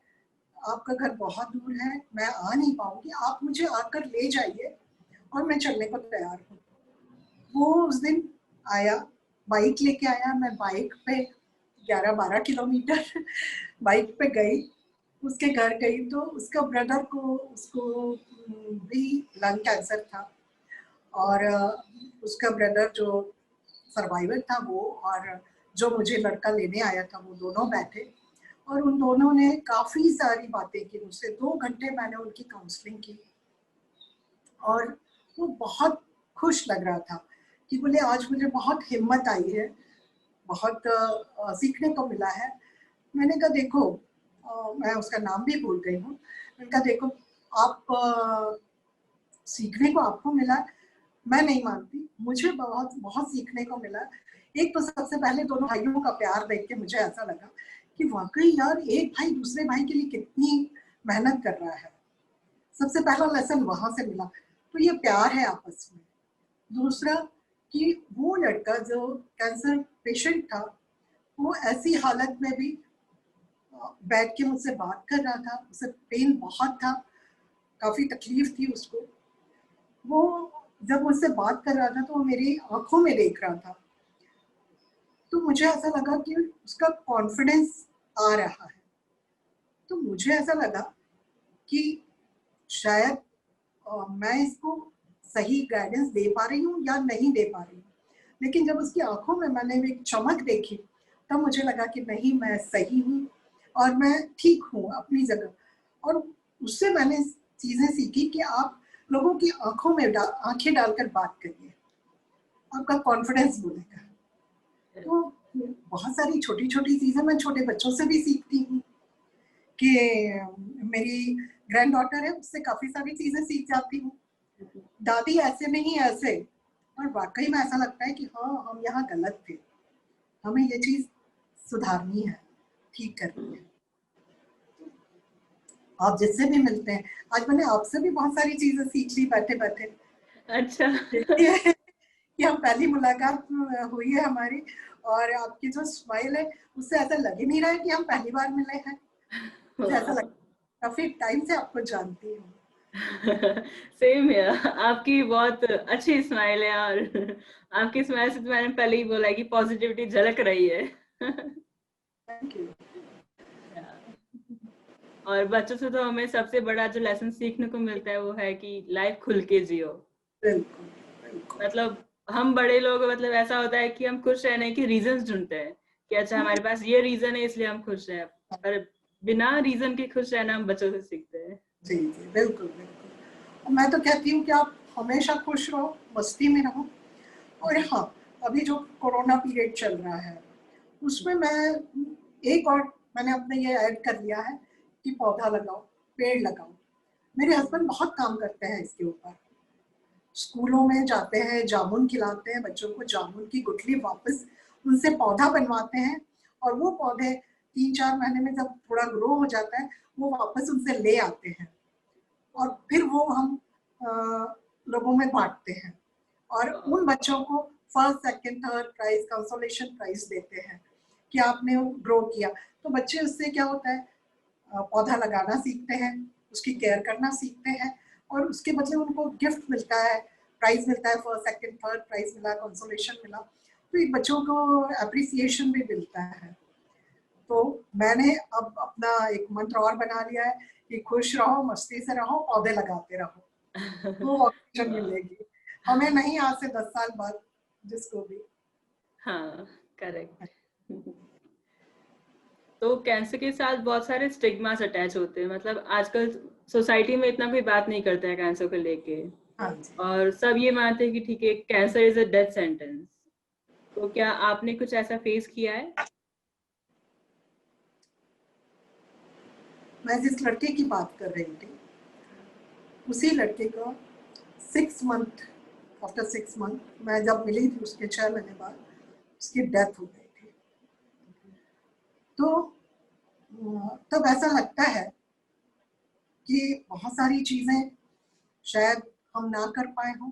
आपका घर बहुत दूर है, मैं आ नहीं पाऊंगी, आप मुझे आकर ले जाइए और मैं चलने को तैयार हूँ। वो उस दिन आया, बाइक लेके आया। मैं बाइक पे 11-12 किलोमीटर बाइक पे गई, उसके घर गई। तो उसका ब्रदर को, उसको भी लंग कैंसर था, और उसका ब्रदर जो सर्वाइवर था वो, और जो मुझे लड़का लेने आया था, वो दोनों बैठे, और उन दोनों ने काफ़ी सारी बातें की मुझसे। 2 घंटे मैंने उनकी काउंसलिंग की, और वो बहुत खुश लग रहा था कि बोले आज मुझे बहुत हिम्मत आई है, बहुत सीखने को मिला है। मैंने कहा देखो, मैं उसका नाम भी भूल गई हूँ। मैंने कहा देखो, आप सीखने को आपको मिला, मैं नहीं मानती, मुझे बहुत बहुत सीखने को मिला। एक तो सबसे पहले दोनों भाइयों का प्यार देख के मुझे ऐसा लगा कि वाकई यार, एक भाई दूसरे भाई के लिए कितनी मेहनत कर रहा है। सबसे पहला लेसन वहां से मिला, तो ये प्यार है आपस में। दूसरा, कि वो लड़का जो कैंसर पेशेंट था, वो ऐसी हालत में भी बैठ के मुझसे बात कर रहा था। उसे पेन बहुत था, काफी तकलीफ थी उसको। वो जब मुझसे बात कर रहा था तो वो मेरी आंखों में देख रहा था। तो मुझे ऐसा लगा कि उसका कॉन्फिडेंस आ रहा है। तो मुझे ऐसा लगा कि शायद मैं इसको सही गाइडेंस दे पा रही हूँ या नहीं दे पा रही हूँ। लेकिन जब उसकी आंखों में मैंने एक चमक देखी, तब मुझे लगा कि नहीं, मैं सही हूँ और मैं ठीक हूँ अपनी जगह। और उससे मैंने चीज़ें सीखी कि आप लोगों की आंखों में आंखें डालकर बात करिए, आपका कॉन्फिडेंस बोलेगा। तो बहुत सारी छोटी छोटी चीजें मैं छोटे बच्चों से भी सीखती हूँ कि मेरी ग्रैंड डॉटर है, उससे काफी सारी चीजें सीख जाती हूँ। दादी ऐसे नहीं ऐसे, और वाकई में ऐसा लगता है कि हाँ हम यहाँ गलत थे, हमें ये चीज सुधारनी है, ठीक करनी है। आप जिससे भी मिलते हैं, आज मैंने आपसे भी बहुत सारी चीजें सीख ली बैठे बैठे। अच्छा। कि हम पहली मुलाकात हुई है हमारी, और आपकी जो स्माइल है उससे ऐसा लग ही नहीं रहा है कि हम पहली बार मिले हैं। मुझे ऐसा लगता है काफी टाइम से आपको जानती हूँ। सेम है, आपकी बहुत अच्छी स्माइल है, और आपकी स्माइल से तो मैंने पहले ही बोला कि पॉजिटिविटी झलक रही है। Thank you. और बच्चों से तो हमें सबसे बड़ा जो लेसन सीखने को मिलता है वो है कि लाइफ खुल के जियो। बिल्कुल बिल्कुल। मतलब हम बड़े लोग, मतलब ऐसा होता है कि हम खुश रहने के रीजंस ढूंढते हैं कि अच्छा हमारे पास ये रीजन है इसलिए हम खुश हैं, पर बिना रीजन के खुश रहना हम बच्चों से सीखते हैं। जी जी बिल्कुल बिल्कुल। और मैं तो कहती हूँ कि आप हमेशा खुश रहो, मस्ती में रहो। और हाँ, अभी जो कोरोना पीरियड चल रहा है उसमें मैं एक और मैंने अपने ये ऐड कर लिया है कि पौधा लगाओ, पेड़ लगाओ। मेरे हस्बैंड बहुत काम करते हैं इसके ऊपर, स्कूलों में जाते हैं, जामुन खिलाते हैं बच्चों को, जामुन की गुठली वापस उनसे पौधा बनवाते हैं, और वो पौधे 3-4 महीने में जब थोड़ा ग्रो हो जाता है वो वापस उनसे ले आते हैं, और फिर वो हम लोगों में बांटते हैं, और उन बच्चों को first second third prize, consolation prize देते हैं कि आपने ग्रो किया। तो बच्चे उससे क्या होता है, पौधा लगाना सीखते हैं, उसकी केयर करना सीखते हैं, और उसके बदले उनको गिफ्ट मिलता है, प्राइज मिलता है, फर्स्ट सेकंड थर्ड प्राइज मिला, कंसोलेशन मिला, तो एक बच्चों को अप्रिसिएशन भी मिलता है। तो मैंने अब अपना एक मंत्र और बना लिया है कि खुश रहो, मस्ती से रहो, पौधे लगाते रहो, तो ऑक्सीजन मिलेगी हमें, नहीं आज से 10 साल बाद, जिसको भी। हाँ, करेक्ट। तो कैंसर के साथ बहुत सारे स्टिग्मास अटैच होते हैं, मतलब आजकल सोसाइटी में इतना कोई बात नहीं करता है कैंसर को लेके, हाँ जी। और सब ये मानते हैं कि ठीक है cancer is a death sentence. तो क्या आपने कुछ ऐसा फेस किया है? मैं जिस लड़के की बात कर रही थी, उसी लड़के का 6 मंथ, आफ्टर 6 मंथ मैं जब मिली थी उसके 6 महीने बाद उसकी डेथ हो गई थी। तो तब ऐसा लगता है कि बहुत सारी चीजें शायद हम ना कर पाए हों,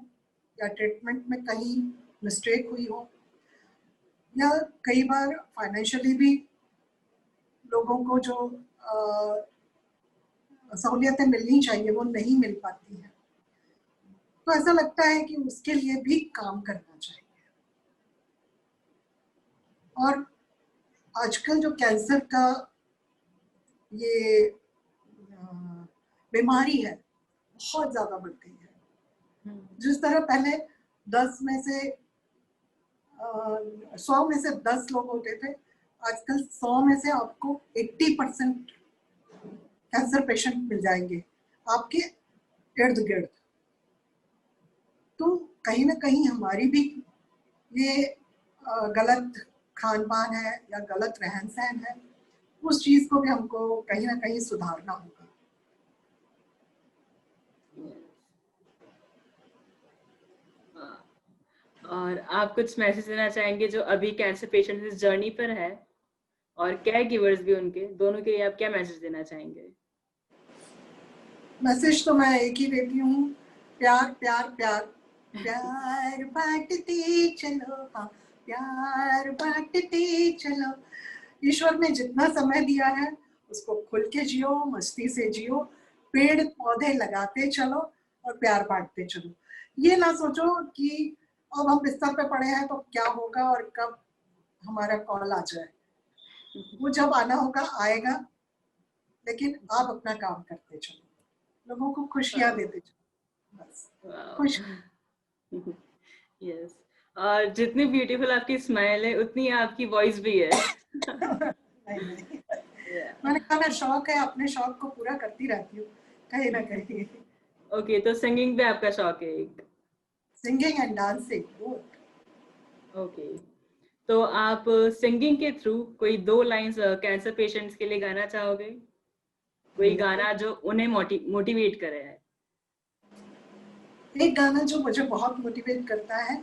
या ट्रीटमेंट में कहीं मिस्टेक हुई हो, या कई बार फाइनेंशियली भी लोगों को जो सहूलियतें मिलनी चाहिए वो नहीं मिल पाती हैं। तो ऐसा लगता है कि उसके लिए भी काम करना चाहिए। और आजकल जो कैंसर का ये बीमारी है बहुत ज्यादा बढ़ गई है। जिस तरह पहले 10 में से 100 में से 10 लोग होते थे, आजकल 100 में से आपको 80% कैंसर पेशेंट मिल जाएंगे आपके इर्द गिर्द। तो कहीं ना कहीं हमारी भी ये गलत खान पान है या गलत रहन सहन है, उस चीज को भी हमको कहीं ना कहीं सुधारना होगा। और आप कुछ मैसेज देना चाहेंगे जो अभी कैंसर पेशेंट इस जर्नी पर है, और केयर गिवर्स भी उनके, दोनों के लिए आप क्या मैसेज देना चाहेंगे? मैसेज तो मैं एक ही देती हूँ, प्यार प्यार प्यार, प्यार बांटते चलो, हाँ प्यार बांटते चलो। ईश्वर ने जितना समय दिया है उसको खुल के जियो, मस्ती से जियो, पेड़ पौधे लगाते चलो और प्यार बांटते चलो। ये ना सोचो कि अब हम बिस्तर पे पड़े हैं तो क्या होगा और कब हमारा कॉल आ जाए। वो जब आना होगा आएगा, लेकिन आप अपना काम करते चलो, लोगों को खुशियां देते चलो, बस खुश। यस। और जितनी ब्यूटीफुल आपकी स्माइल है उतनी आपकी वॉइस भी है। नहीं नहीं, मैंने कहा ना शौक है, अपने शौक को पूरा करती रहती हूँ कहीं ना कहीं। ओके, तो सिंगिंग पे आपका शौक है एक। Singing and dancing. ओके, तो आप सिंगिंग के थ्रू कोई 2 लाइन्स कैंसर पेशेंट्स के लिए गाना चाहोगे? कोई गाना जो उन्हें मोटिवेट करे है? एक गाना जो मुझे बहुत मोटिवेट करता है,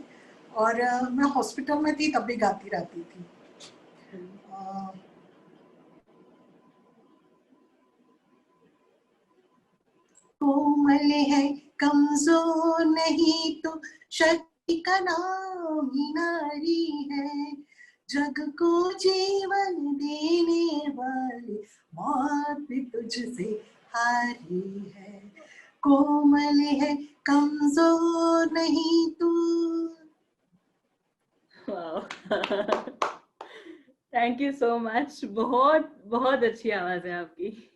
और मैं हॉस्पिटल में थी तब भी गाती रहती थी। कोमल है, कमजोर नहीं तो शक्ति का नाम ही नारी है, जग को जीवन देने वाली मौत भी तुझसे हारी है। कोमल है, कमजोर नहीं तू। Thank you so much. बहुत बहुत अच्छी आवाज है आपकी।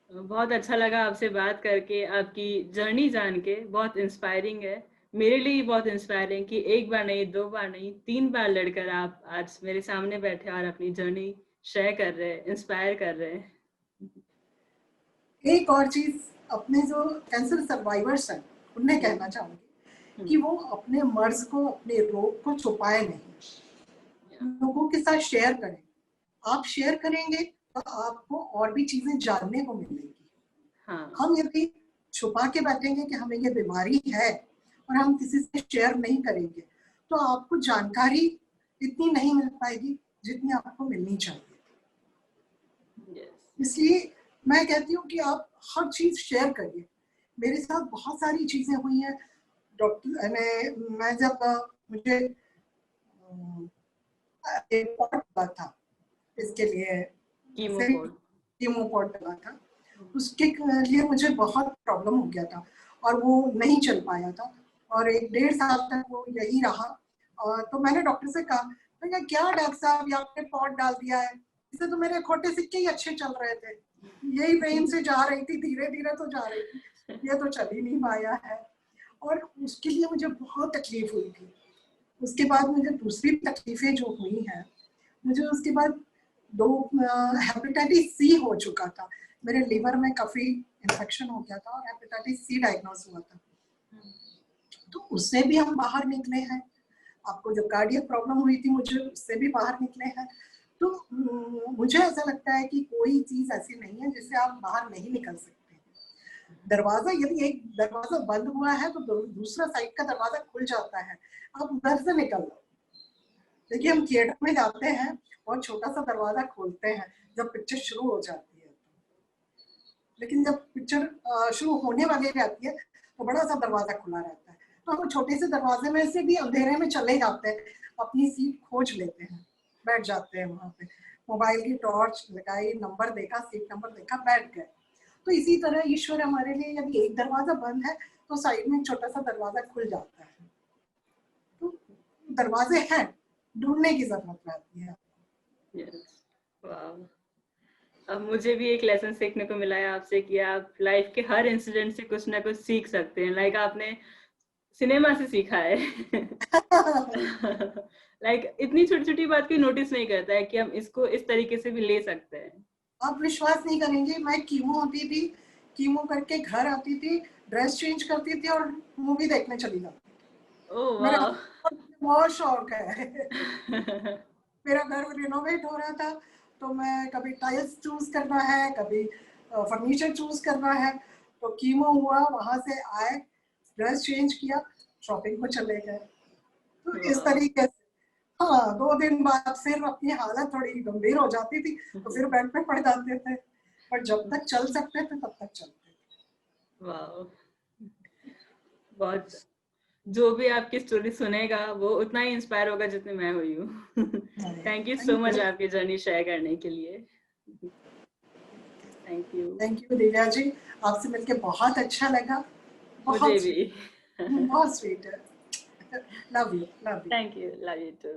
बहुत अच्छा लगा आपसे बात करके, आपकी जर्नी जान के बहुत इंस्पायरिंग है। मेरे लिए बहुत इंस्पायरिंग कि 1 बार नहीं, 2 बार नहीं, 3 बार लड़कर आप आज मेरे सामने बैठे और अपनी जर्नी शेयर कर रहे हैं, इंस्पायर कर रहे हैं। एक और चीज अपने जो कैंसर सर्वाइवर्स हैं उन्हें कहना चाहूंगी कि वो अपने मर्ज को, अपने रोग को छुपाए नहीं, लोगों के साथ शेयर करें। आप शेयर करेंगे तो आपको और भी चीजें जानने को मिलेगी। हाँ, हम यदि छुपा के बैठेंगे कि हमें ये बीमारी है और हम किसी से शेयर नहीं करेंगे तो आपको जानकारी इतनी नहीं मिल पाएगी जितनी आपको मिलनी चाहिए। yes. इसलिए मैं कहती हूँ कि आप हर चीज शेयर करिए। मेरे साथ बहुत सारी चीजें हुई हैं। डॉक्टर ने, मैं जब मुझे एक पॉट लगा था, इसके लिए कीमो पॉट लगा था, उसके लिए मुझे बहुत प्रॉब्लम हो गया था और वो नहीं चल पाया था और 1-1.5 साल तक वो यही रहा। तो मैंने डॉक्टर से कहा, मैंने कहा क्या डॉक्टर साहब, ये आपने पॉट डाल दिया है, इससे तो मेरे खोटे सिक्के ही अच्छे चल रहे थे, यही वेन से जा रही थी, धीरे धीरे तो जा रही थी, ये तो चल ही नहीं पाया है। और उसके लिए मुझे बहुत तकलीफ हुई थी। उसके बाद मुझे दूसरी तकलीफें जो हुई हैं, मुझे उसके बाद 2 हेपेटाइटिस सी हो चुका था, मेरे लिवर में काफी इन्फेक्शन हो गया था और हेपेटाइटिस सी डायग्नोज हुआ था। तो उससे भी हम बाहर निकले हैं। आपको जो कार्डियक प्रॉब्लम हुई थी, मुझे उससे भी बाहर निकले हैं। तो मुझे ऐसा लगता है कि कोई चीज ऐसी नहीं है जिससे आप बाहर नहीं निकल सकते। दरवाजा, यदि एक दरवाजा बंद हुआ है तो दूसरा साइड का दरवाजा खुल जाता है, आप उधर से निकल लो। देखिए, हम थिएटर में जाते हैं और छोटा सा दरवाजा खोलते हैं जब पिक्चर शुरू हो जाती है, लेकिन जब पिक्चर शुरू होने वाली रहती है तो बड़ा सा दरवाजा खुला रहता है। तो हम छोटे से दरवाजे में से भी अंधेरे में चले जाते हैं, अपनी सीट खोज लेते हैं, बैठ जाते हैं वहां पे, मोबाइल की टॉर्च लगाई, नंबर देखा, सीट नंबर देखा, बैठ गए। तो इसी तरह ईश्वर हमारे लिए, यदि एक दरवाजा बंद है तो साइड में छोटा सा दरवाजा खुल जाता है। तो दरवाजे हैं, ढूंढने की जरूरत रहती है। अब मुझे भी एक लेसन सीखने को मिला है आपसे कि आप लाइफ के हर इंसिडेंट से कुछ ना कुछ सीख सकते हैं। लाइक आपने सिनेमा से सीखा है। लाइक इतनी छोटी छोटी बात की नोटिस नहीं करता है कि हम इसको इस तरीके से भी ले सकते हैं। आप विश्वास नहीं करेंगे, मैं कीमो होती थी, कीमो करके घर आती थी, ड्रेस चेंज करती थी और मूवी देखने चली जाती थी। ओह मेरा वाह। बहुत शौक है। मेरा घर रिनोवेट हो रहा था तो मैं कभी टाइल्स चूज करना है, कभी फर्नीचर चूज करना है, तो कीमो हुआ, वहां से आए, ड्रेस चेंज किया, शॉपिंग को चले गए। तो इस तरीके से, हाँ, 2 दिन बाद फिर अपनी हालत थोड़ी गंभीर हो जाती थी तो फिर बेड पे पड़ जाते थे, पर जब तक चल सकते थे तब तक चलते थे। वाह, बहुत। जो भी आपकी स्टोरी सुनेगा वो उतना ही इंस्पायर होगा जितनी मैं हुई हूँ। थैंक यू सो मच आपकी जर्नी शेयर करने के लिए। थैंक यू दिव्या जी, आपसे मिलके बहुत अच्छा लगा। मुझे भी। बहुत स्वीट है। Love you, love you. Thank you, love you to.